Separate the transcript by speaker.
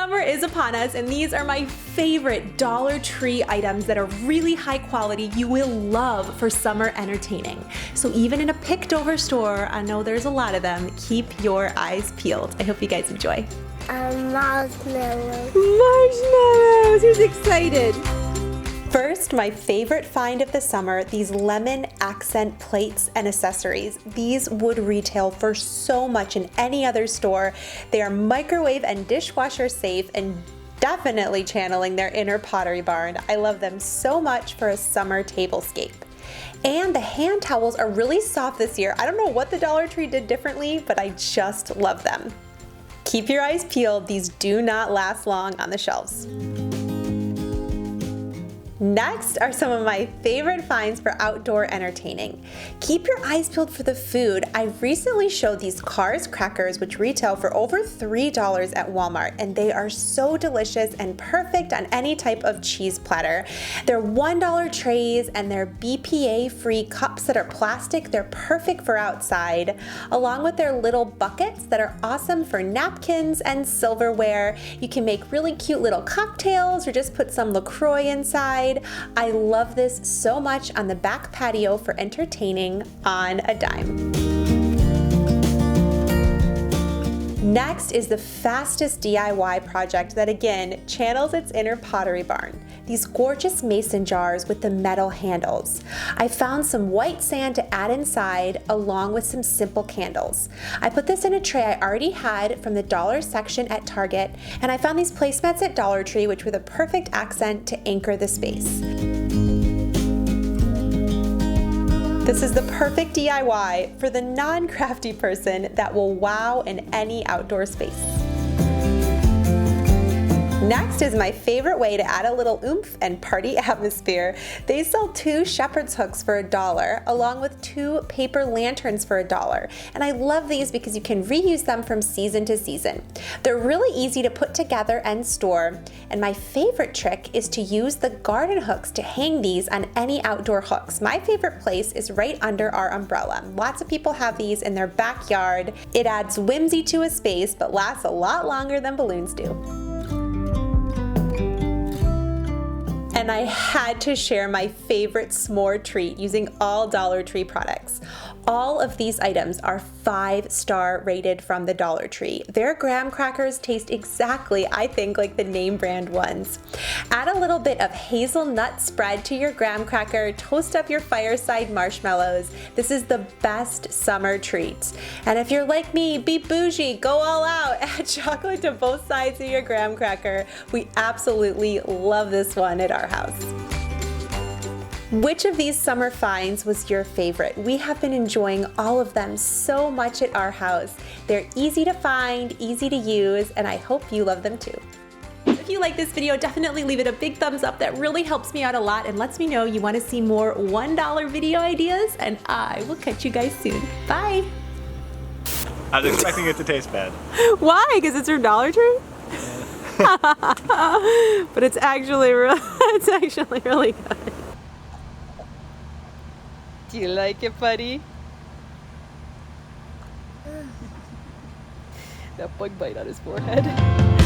Speaker 1: Summer is upon us, and these are my favorite Dollar Tree items that are really high quality you will love for summer entertaining. So even in a picked over store, I know there's a lot of them, keep your eyes peeled. I hope you guys enjoy.
Speaker 2: Marshmallows.
Speaker 1: Marshmallows! Who's excited? First, my favorite find of the summer, these lemon accent plates and accessories. These would retail for so much in any other store. They are microwave and dishwasher safe and definitely channeling their inner Pottery Barn. I love them so much for a summer tablescape. And the hand towels are really soft this year. I don't know what the Dollar Tree did differently, but I just love them. Keep your eyes peeled. These do not last long on the shelves. Next are some of my favorite finds for outdoor entertaining. Keep your eyes peeled for the food. I recently showed these Cars crackers, which retail for over $3 at Walmart, and they are so delicious and perfect on any type of cheese platter. They're $1 trays and they're BPA-free cups that are plastic. They're perfect for outside, along with their little buckets that are awesome for napkins and silverware. You can make really cute little cocktails or just put some LaCroix inside. I love this so much on the back patio for entertaining on a dime. Next is the fastest DIY project that again channels its inner Pottery Barn. These gorgeous mason jars with the metal handles. I found some white sand to add inside along with some simple candles. I put this in a tray I already had from the dollar section at Target, and I found these placemats at Dollar Tree which were the perfect accent to anchor the space. This is the perfect DIY for the non-crafty person that will wow in any outdoor space. Next is my favorite way to add a little oomph and party atmosphere. They sell 2 shepherd's hooks for $1, along with 2 paper lanterns for $1. And I love these because you can reuse them from season to season. They're really easy to put together and store. And my favorite trick is to use the garden hooks to hang these on any outdoor hooks. My favorite place is right under our umbrella. Lots of people have these in their backyard. It adds whimsy to a space, but lasts a lot longer than balloons do. And I had to share my favorite s'more treat using all Dollar Tree products. All of these items are 5-star rated from the Dollar Tree. Their graham crackers taste exactly, I think, like the name brand ones. Add a little bit of hazelnut spread to your graham cracker, toast up your fireside marshmallows. This is the best summer treat. And if you're like me, be bougie, go all out, add chocolate to both sides of your graham cracker. We absolutely love this one at our house. Which of these summer finds was your favorite? We have been enjoying all of them so much at our house. They're easy to find, easy to use, and I hope you love them too. If you like this video, definitely leave it a big thumbs up. That really helps me out a lot and lets me know you want to see more $1 video ideas, and I will catch you guys soon. Bye!
Speaker 3: I was expecting it to taste bad.
Speaker 1: Why? Because it's from Dollar Tree? But it's actually really good. Do you like it, buddy? That bug bite on his forehead.